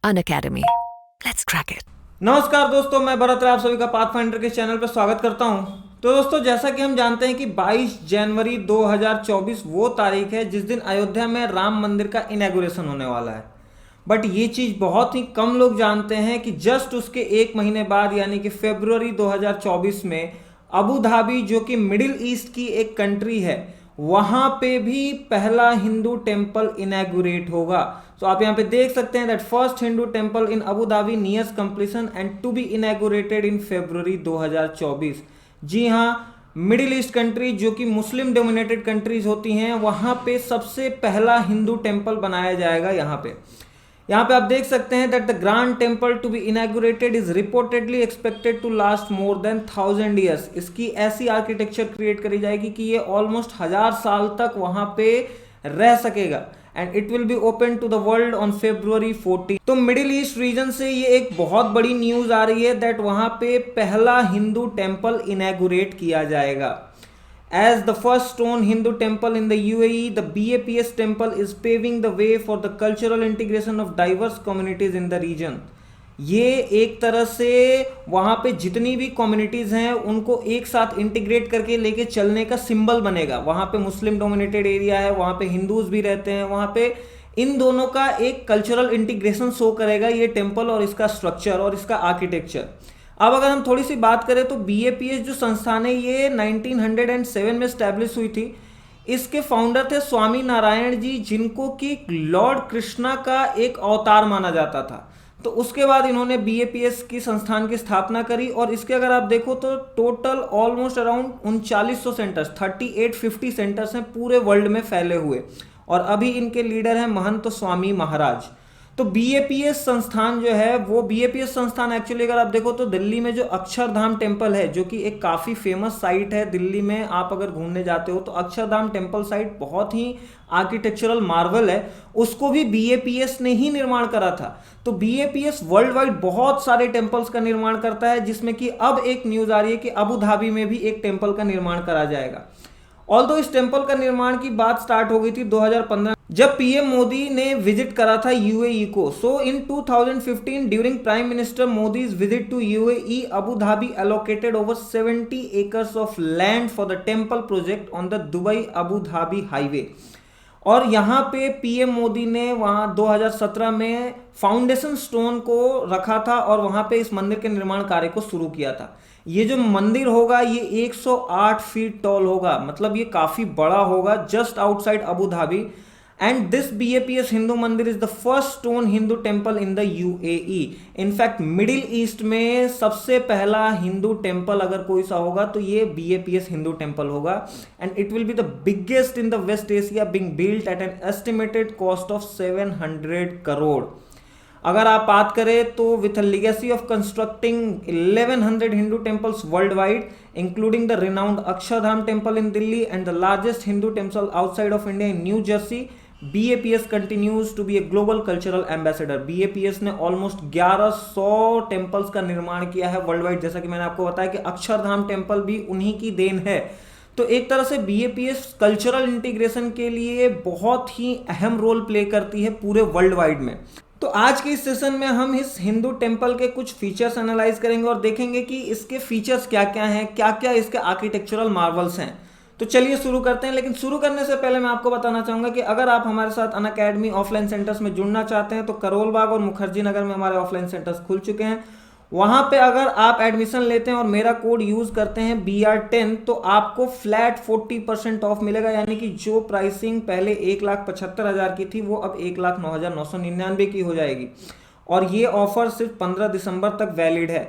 Unacademy. Let's crack it. नमस्कार दोस्तों, मैं भरत राय आप सभी का पाथफाइंडर के चैनल पर स्वागत करता हूं। तो दोस्तों, जैसा कि हम जानते हैं कि 22 जनवरी 2024 वो तारीख है जिस दिन अयोध्या में राम मंदिर का इनॉग्रेशन होने वाला है। बट ये चीज़ बहुत ही कम लोग जानते हैं कि जस्ट उसके एक महीने बाद यानी कि फरवरी 2024 में अबू धाबी, जो कि मिडिल ईस्ट की एक कंट्री है, वहां पे भी पहला हिंदू टेम्पल इनॉग्रेट होगा। तो आप यहाँ पे देख सकते हैं that first Hindu temple in Abu Dhabi nears completion and to be inaugurated in February 2024। जी हाँ, मिडिल ईस्ट कंट्री जो कि मुस्लिम डोमिनेटेड कंट्रीज होती हैं, वहां पे सबसे पहला हिंदू टेम्पल बनाया जाएगा। यहाँ पे आप देख सकते हैं that the grand temple to be inaugurated is reportedly expected to last more than 1000 years. इसकी ऐसी आर्किटेक्चर क्रिएट करी जाएगी कि ये ऑलमोस्ट 1000 साल तक वहां पे रह सकेगा and it will be open to the world on February 14। तो मिडिल ईस्ट रीजन से ये एक बहुत बड़ी न्यूज आ रही है दैट वहां पे पहला हिंदू टेम्पल इनॉग्रेट किया जाएगा। As the first stone Hindu temple in the UAE, the BAPS temple is paving the way for the cultural integration of diverse communities in the region. ये एक तरह से वहाँ पे जितनी भी कम्युनिटीज़ हैं उनको एक साथ इंटीग्रेट करके लेके चलने का सिंबल बनेगा। वहाँ पे मुस्लिम डोमिनेटेड एरिया है, वहाँ पे हिंदूज भी रहते हैं, वहाँ पे इन दोनों का एक कल्चरल इंटीग्रेशन शो करेगा ये टेम्पल और इसका स्ट्रक्चर और इसका आर्किटेक्चर। अब अगर हम थोड़ी सी बात करें तो BAPS जो संस्थान है ये 1907 में स्टैब्लिश हुई थी। इसके फाउंडर थे स्वामी नारायण जी, जिनको कि लॉर्ड कृष्णा का एक अवतार माना जाता था। तो उसके बाद इन्होंने BAPS की संस्थान की स्थापना करी और इसके अगर आप देखो तो total almost around 3900 centres 3850 centres हैं पूरे वर्ल्ड में फैले हुए और अभी इनके लीडर हैं महंत स्वामी महाराज। तो BAPS संस्थान जो है वो BAPS संस्थान एक्चुअली अगर आप देखो तो दिल्ली में जो अक्षरधाम टेम्पल है, जो कि एक काफ़ी फेमस साइट है दिल्ली में, आप अगर घूमने जाते हो तो अक्षरधाम टेम्पल साइट बहुत ही आर्किटेक्चरल मार्वल है, उसको भी BAPS ने ही निर्माण करा था। तो BAPS वर्ल्ड वाइड बहुत सारे टेम्पल्स का निर्माण करता है, जिसमें कि अब एक न्यूज़ आ रही है कि अबू धाबी में भी एक टेम्पल का निर्माण करा जाएगा। ऑल्दो इस टेम्पल का निर्माण की बात स्टार्ट हो गई थी 2015 जब PM मोदी ने विजिट करा था UAE को। So in 2015 during prime minister Modi's visit to UAE, Abu Dhabi allocated over 70 acres of land for the temple project on the Dubai Abu Dhabi highway. और यहाँ पे PM मोदी ने वहाँ 2017 में फाउंडेशन स्टोन को रखा था और वहाँ पे इस मंदिर के निर्माण कार्य को शुरू किया था। ये जो मंदिर होगा ये 108 फीट टॉल होगा, मतलब ये काफ़ी बड़ा होगा, just outside Abu Dhabi. And this BAPS Hindu mandir is the first stone Hindu temple in the UAE। In fact Middle East में सबसे पहला हिंदू टेम्पल अगर कोई सा होगा तो ये BAPS हिंदू टेम्पल होगा and it will be the biggest in the waste Asia, being built at an estimated cost of 700 crore. अगर आप बात करें तो with a legacy of constructing 1100 Hindu temples world wide, including the renowned Akshardham temple in Delhi and the largest Hindu temple outside of India in new Jersey, BAPS continues to be a global cultural ambassador। BAPS ने almost 1100 temples का निर्माण किया है world wide. जैसा कि मैंने आपको बताया कि अक्षरधाम टेम्पल भी उन्हीं की देन है। तो एक तरह से BAPS कल्चरल इंटीग्रेशन के लिए बहुत ही अहम रोल प्ले करती है पूरे वर्ल्ड वाइड में। तो आज के इस सेशन में हम इस हिंदू टेम्पल के कुछ फीचर्स एनालाइज करेंगे और देखेंगे कि इसके फीचर्स क्या क्या हैं, क्या क्या इसके आर्किटेक्चरल मार्वल्स हैं। तो चलिए शुरू करते हैं, लेकिन शुरू करने से पहले मैं आपको बताना चाहूँगा कि अगर आप हमारे साथ अनअकैडमी ऑफलाइन सेंटर्स में जुड़ना चाहते हैं तो करोल बाग और मुखर्जी नगर में हमारे ऑफलाइन सेंटर्स खुल चुके हैं। वहाँ पे अगर आप एडमिशन लेते हैं और मेरा कोड यूज़ करते हैं BR10 तो आपको फ्लैट 40% ऑफ मिलेगा, यानी कि जो प्राइसिंग पहले 1,75,000 की थी वो अब 1,09,999 की हो जाएगी। और ये ऑफर सिर्फ 15 दिसंबर तक वैलिड है।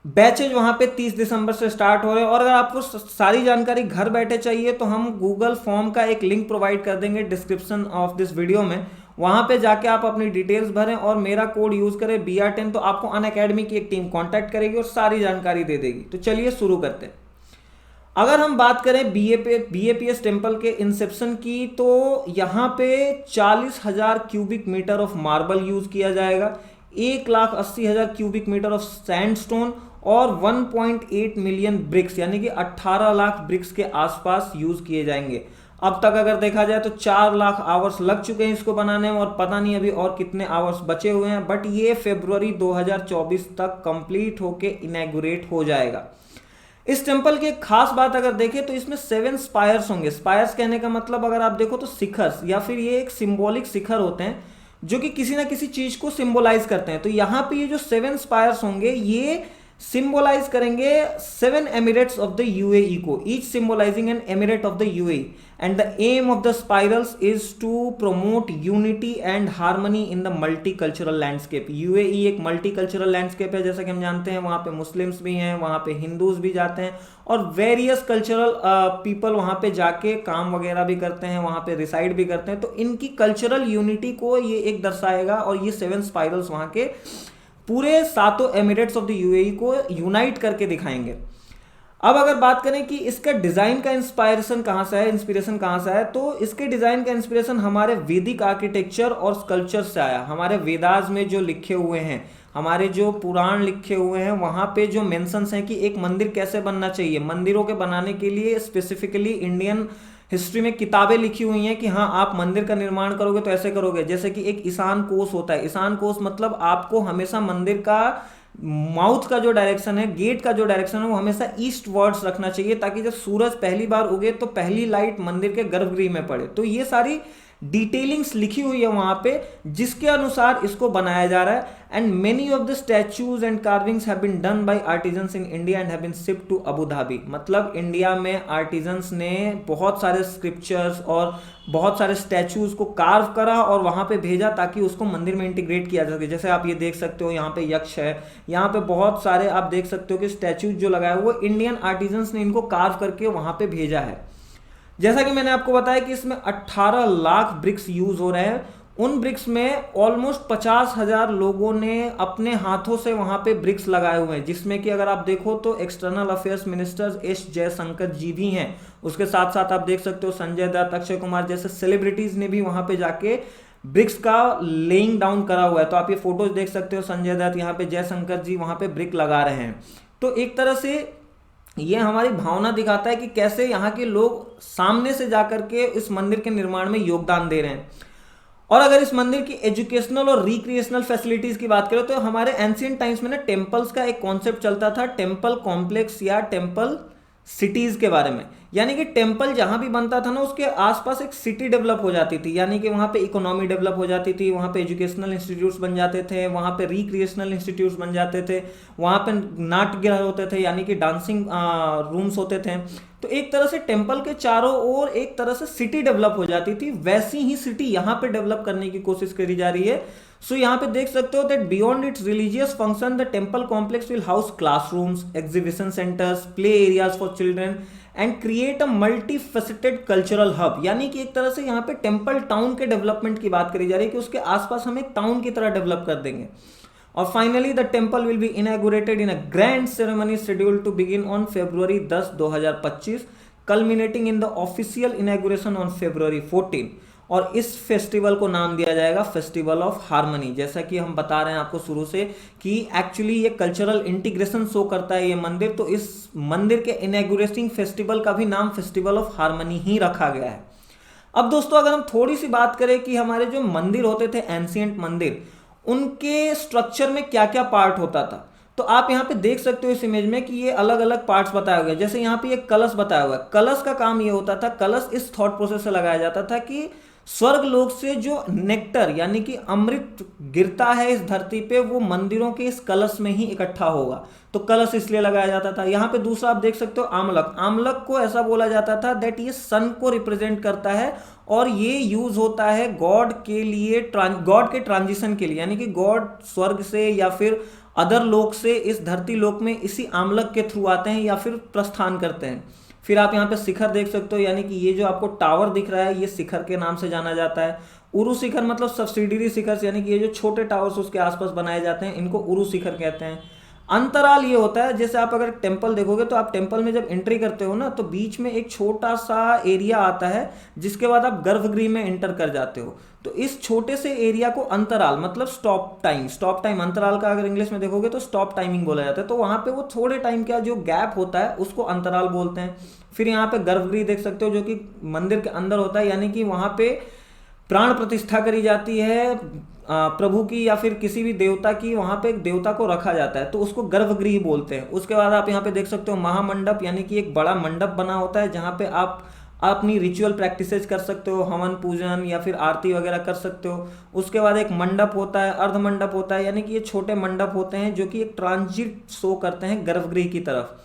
बैचेज वहाँ पे 30 दिसंबर से स्टार्ट हो रहे हैं और अगर आपको सारी जानकारी घर बैठे चाहिए तो हम गूगल फॉर्म का एक लिंक प्रोवाइड कर देंगे डिस्क्रिप्शन ऑफ दिस वीडियो में। वहाँ पे जाके आप अपनी डिटेल्स भरें और मेरा कोड यूज़ करें BR10 तो आपको अनअकैडमी की एक टीम कांटेक्ट करेगी और सारी जानकारी दे देगी। तो चलिए शुरू करते हैं। अगर हम बात करें BAPS टेम्पल के इंसेप्शन की तो यहाँ पे 40,000 cubic meter of marble use किया जाएगा, 1,80,000 क्यूबिक मीटर ऑफ सैंडस्टोन और 1.8 मिलियन ब्रिक्स यानी कि 18 लाख ब्रिक्स के आसपास यूज किए जाएंगे। अब तक अगर देखा जाए तो 4 लाख आवर्स लग चुके हैं इसको बनाने में, और पता नहीं अभी और कितने आवर्स बचे हुए हैं, बट ये फरवरी 2024 तक कंप्लीट होके इनैगुरेट हो जाएगा। इस टेम्पल की एक खास बात अगर देखें तो इसमें 7 स्पायर्स होंगे। स्पायर्स कहने का मतलब अगर आप देखो तो शिखर, या फिर ये एक सिंबॉलिक शिखर होते हैं जो कि किसी ना किसी चीज को सिंबलाइज करते हैं। तो यहाँ पे ये जो 7 स्पायर्स होंगे ये सिंबलाइज करेंगे 7 एमिरेट्स ऑफ द यूएई को, each symbolizing an emirate of the UAE, and the aim of the spirals is to promote unity and harmony in the multicultural landscape. UAE एक मल्टीकल्चरल लैंडस्केप है, जैसा कि हम जानते हैं, वहाँ पे मुस्लिम्स भी हैं, वहाँ पे हिंदूज भी जाते हैं, और वेरियस कल्चरल पीपल वहाँ पे जाके काम वगैरह भी करते हैं, वहाँ पे रिसाइड भी करते हैं। तो इनकी कल्चरल यूनिटी को ये एक दर्शाएगा, और ये 7 स्पाइरल्स वहाँ के पूरे 7 एमिरेट्स ऑफ द यूएई को यूनाइट करके दिखाएंगे। अब अगर बात करें कि इसका डिजाइन का इंस्पिरेशन कहाँ से है, तो इसके डिजाइन का इंस्पिरेशन हमारे वैदिक आर्किटेक्चर और स्कल्पचर से आया। हमारे वेदास में जो लिखे हुए हैं, हमारे जो पुराण लिखे हुए हैं, वहाँ पे जो मेंशंस हैं कि एक मंदिर कैसे बनना चाहिए, मंदिरों के बनाने के लिए स्पेसिफिकली इंडियन हिस्ट्री में किताबें लिखी हुई हैं कि हाँ आप मंदिर का निर्माण करोगे तो ऐसे करोगे। जैसे कि एक ईशान कोष होता है, ईशान कोष मतलब आपको हमेशा मंदिर का माउथ का जो डायरेक्शन है, गेट का जो डायरेक्शन है, वो हमेशा ईस्ट वर्ड्स रखना चाहिए, ताकि जब सूरज पहली बार उगे तो पहली लाइट मंदिर के गर्भगृह में पड़े। तो ये सारी डिटेलिंग्स लिखी हुई है वहां पे, जिसके अनुसार इसको बनाया जा रहा है। And many of the statues and carvings have been done by artisans in India and have been shipped to Abu Dhabi. मतलब इंडिया में आर्टिजन्स ने बहुत सारे स्क्रिप्चर्स और बहुत सारे स्टैचूज को कार्व करा और वहां पे भेजा, ताकि उसको मंदिर में इंटीग्रेट किया जा सके। जैसे आप ये देख सकते हो, यहाँ पे यक्ष है, यहाँ पे बहुत सारे आप देख सकते हो कि स्टैचूज जो लगाए हुए इंडियन आर्टिजन्स ने इनको कार्व करके वहां पे भेजा है। जैसा कि मैंने आपको बताया कि इसमें 18 लाख ब्रिक्स यूज हो रहे हैं। उन ब्रिक्स में ऑलमोस्ट 50,000 लोगों ने अपने हाथों से वहां पे ब्रिक्स लगाए हुए हैं, जिसमें कि अगर आप देखो तो external affairs minister S Jaishankar ji भी हैं। उसके साथ साथ आप देख सकते हो संजय दत्त, अक्षय कुमार जैसे सेलिब्रिटीज ने भी वहां पे जाके ब्रिक्स का लेइंग डाउन करा हुआ है। तो आप ये फोटोज देख सकते हो, संजय दत्त, यहाँ पे जयशंकर जी वहां पे ब्रिक लगा रहे हैं। तो एक तरह से ये हमारी भावना दिखाता है कि कैसे यहाँ के लोग सामने से जाकर के इस मंदिर के निर्माण में योगदान दे रहे हैं। और अगर इस मंदिर की एजुकेशनल और रिक्रिएशनल फैसिलिटीज की बात करें तो हमारे एंशिएंट टाइम्स में ना टेम्पल्स का एक कॉन्सेप्ट चलता था, टेम्पल कॉम्प्लेक्स या टेम्पल सिटीज के बारे में। यानी कि टेम्पल जहां भी बनता था ना, उसके आसपास एक सिटी डेवलप हो जाती थी, यानी कि वहां पे इकोनॉमी डेवलप हो जाती थी, वहां पे एजुकेशनल इंस्टीट्यूट्स बन जाते थे, वहां पे रिक्रिएशनल इंस्टीट्यूट्स बन जाते थे, वहां पे नाट्यगृह होते थे, यानी कि डांसिंग रूम्स होते थे। तो एक तरह से टेम्पल के चारों ओर एक तरह से सिटी डेवलप हो जाती थी। वैसी ही सिटी यहाँ पे डेवलप करने की कोशिश करी जा रही है। सो यहाँ पे देख सकते हो that beyond it's religious function the temple complex will house classrooms, exhibition centres, play areas for children and create a multi faceted cultural hub. यानी कि एक तरह से यहाँ पे टेम्पल टाउन के डेवलपमेंट की बात करी जा रही है कि उसके आसपास हम एक टाउन की तरह डेवलप कर देंगे। और finally the temple will be inaugurated in a grand ceremony scheduled to begin on February 10, 2025, culminating in the official inauguration on February 14। और इस फेस्टिवल को नाम दिया जाएगा फेस्टिवल ऑफ हार्मनी। जैसा कि हम बता रहे हैं आपको शुरू से कि एक्चुअली ये कल्चरल इंटीग्रेशन शो करता है ये मंदिर, तो इस मंदिर के इनॉग्रेटिंग फेस्टिवल का भी नाम फेस्टिवल ऑफ हार्मनी ही रखा गया है। अब दोस्तों अगर हम थोड़ी सी बात करें कि हमारे जो मंदिर होते थे एंशिएंट मंदिर, उनके स्ट्रक्चर में क्या क्या पार्ट होता था, तो आप यहाँ पे देख सकते हो इस इमेज में कि ये अलग अलग पार्ट्स बताए हुए हैं। जैसे यहाँ पे एक कलश बताया हुआ है। कलश का काम ये होता था, कलश इस थॉट प्रोसेस से लगाया जाता था कि स्वर्ग लोक से जो नेक्टर यानी कि अमृत गिरता है इस धरती पे, वो मंदिरों के इस कलश में ही इकट्ठा होगा, तो कलश इसलिए लगाया जाता था। यहाँ पे दूसरा आप देख सकते हो आमलक। आमलक को ऐसा बोला जाता था दैट ये सन को रिप्रेजेंट करता है और ये यूज होता है गॉड के लिए, गॉड के ट्रांजिशन के लिए, यानी कि गॉड स्वर्ग से या फिर अदर लोक से इस धरती लोक में इसी आमलक के थ्रू आते हैं या फिर प्रस्थान करते हैं। फिर आप यहाँ पे शिखर देख सकते हो, यानी कि ये जो आपको टावर दिख रहा है ये शिखर के नाम से जाना जाता है। उरु शिखर मतलब सब्सिडियरी शिखर, यानी कि ये जो छोटे टावर्स उसके आसपास बनाए जाते हैं इनको उरु शिखर कहते हैं। अंतराल ये होता है, जैसे आप अगर टेम्पल देखोगे तो आप टेम्पल में जब एंट्री करते हो ना तो बीच में एक छोटा सा एरिया आता है, जिसके बाद आप गर्भगृह में एंटर कर जाते हो। तो इस छोटे से एरिया को अंतराल मतलब स्टॉप टाइम अंतराल का अगर इंग्लिश में देखोगे तो स्टॉप टाइमिंग बोला जाता है। तो वहां पे वो थोड़े टाइम का जो गैप होता है उसको अंतराल बोलते हैं। फिर यहाँ पे गर्भगृह देख सकते हो जो कि मंदिर के अंदर होता है, यानी कि वहां पे प्राण प्रतिष्ठा करी जाती है प्रभु की या फिर किसी भी देवता की, वहां पे एक देवता को रखा जाता है तो उसको गर्भगृह बोलते हैं। उसके बाद आप यहाँ पे देख सकते हो महामंडप, यानी कि एक बड़ा मंडप बना होता है जहाँ पे आप अपनी रिचुअल प्रैक्टिसेस कर सकते हो, हवन पूजन या फिर आरती वगैरह कर सकते हो। उसके बाद एक मंडप होता है, अर्ध मंडप होता है, यानी कि ये छोटे मंडप होते हैं जो कि एक ट्रांजिट शो करते हैं गर्भगृह की तरफ।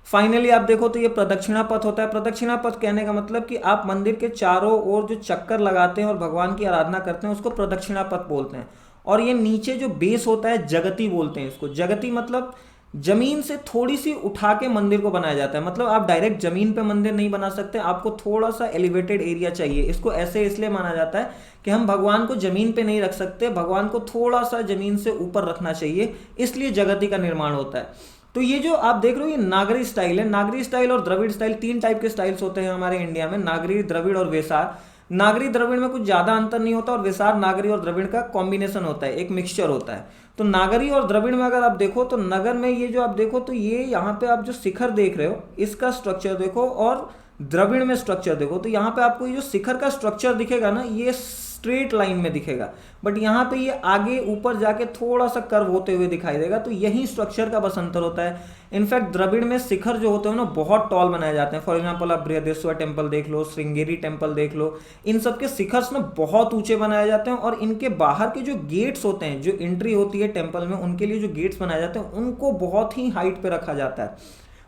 फाइनली आप देखो तो ये प्रदक्षिणा पथ होता है। प्रदक्षिणा पथ कहने का मतलब कि आप मंदिर के चारों ओर जो चक्कर लगाते हैं और भगवान की आराधना करते हैं उसको प्रदक्षिणा पथ बोलते हैं। और ये नीचे जो बेस होता है जगती बोलते हैं इसको। जगती मतलब जमीन से थोड़ी सी उठा के मंदिर को बनाया जाता है, मतलब आप डायरेक्ट जमीन पे मंदिर नहीं बना सकते, आपको थोड़ा सा एलिवेटेड एरिया चाहिए। इसको ऐसे इसलिए माना जाता है कि हम भगवान को जमीन पे नहीं रख सकते, भगवान को थोड़ा सा जमीन से ऊपर रखना चाहिए, इसलिए जगती का निर्माण होता है। तो ये जो आप देख रहे हो ये नागरी स्टाइल है। नागरी स्टाइल और द्रविड़ स्टाइल, तीन टाइप के स्टाइल्स होते हैं हमारे इंडिया में, नागरी, द्रविड़ और वेसार। नागरी द्रविड़ में कुछ ज्यादा अंतर नहीं होता और वेसार नागरी और द्रविड़ का कॉम्बिनेशन होता है, एक मिक्सचर होता है। तो नागरी और द्रविड़ में अगर आप देखो तो नगर में ये जो आप देखो तो ये यहाँ पे आप जो शिखर देख रहे हो इसका स्ट्रक्चर देखो, और द्रविड़ में स्ट्रक्चर देखो तो यहाँ पे आपको ये जो शिखर का स्ट्रक्चर दिखेगा ना ये स्ट्रेट लाइन में दिखेगा, बट यहाँ पे ये आगे ऊपर जाके थोड़ा सा कर्व होते हुए दिखाई देगा। तो यही स्ट्रक्चर का बस अंतर होता है। इनफैक्ट द्रविड़ में शिखर जो होते हैं ना बहुत टॉल बनाए जाते हैं। फॉर एग्जांपल आप बृहदेश्वर टेम्पल देख लो, श्रृंगेरी टेम्पल देख लो, इन सब के शिखर्स ना बहुत ऊंचे बनाए जाते हैं। और इनके बाहर के जो गेट्स होते हैं, जो एंट्री होती है टेम्पल में, उनके लिए जो गेट्स बनाए जाते हैं उनको बहुत ही हाइट पे रखा जाता है।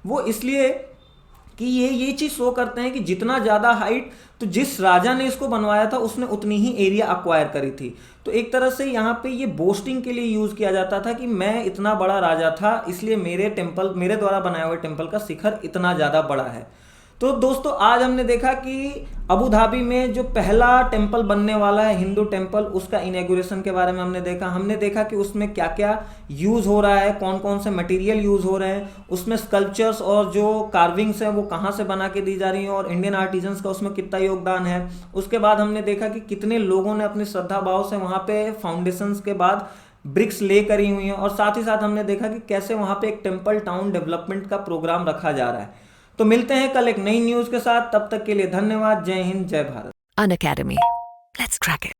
वो इसलिए कि ये चीज शो करते हैं कि जितना ज्यादा हाइट, तो जिस राजा ने इसको बनवाया था उसने उतनी ही एरिया अक्वायर करी थी। तो एक तरह से यहाँ पे ये बोस्टिंग के लिए यूज किया जाता था कि मैं इतना बड़ा राजा था इसलिए मेरे द्वारा बनाए हुए टेम्पल का शिखर इतना ज्यादा बड़ा है। तो दोस्तों आज हमने देखा कि अबू धाबी में जो पहला टेम्पल बनने वाला है हिंदू टेम्पल, उसका इनॉग्रेशन के बारे में हमने देखा कि उसमें क्या क्या यूज हो रहा है, कौन कौन से मटेरियल यूज हो रहे हैं, उसमें स्कल्पचर्स और जो कार्विंग्स हैं वो कहाँ से बना के दी जा रही हैं और इंडियन आर्टिजन्स का उसमें कितना योगदान है। उसके बाद हमने देखा कि कितने लोगों ने अपनी श्रद्धा भाव से वहाँ पे फाउंडेशंस के बाद ब्रिक्स ले करी हुई हैं, और साथ ही साथ हमने देखा कि कैसे वहाँ पे एक टेम्पल टाउन डेवलपमेंट का प्रोग्राम रखा जा रहा है। तो मिलते हैं कल एक नई न्यूज के साथ, तब तक के लिए धन्यवाद। जय हिंद, जय Bharat. An academy. Let's crack it.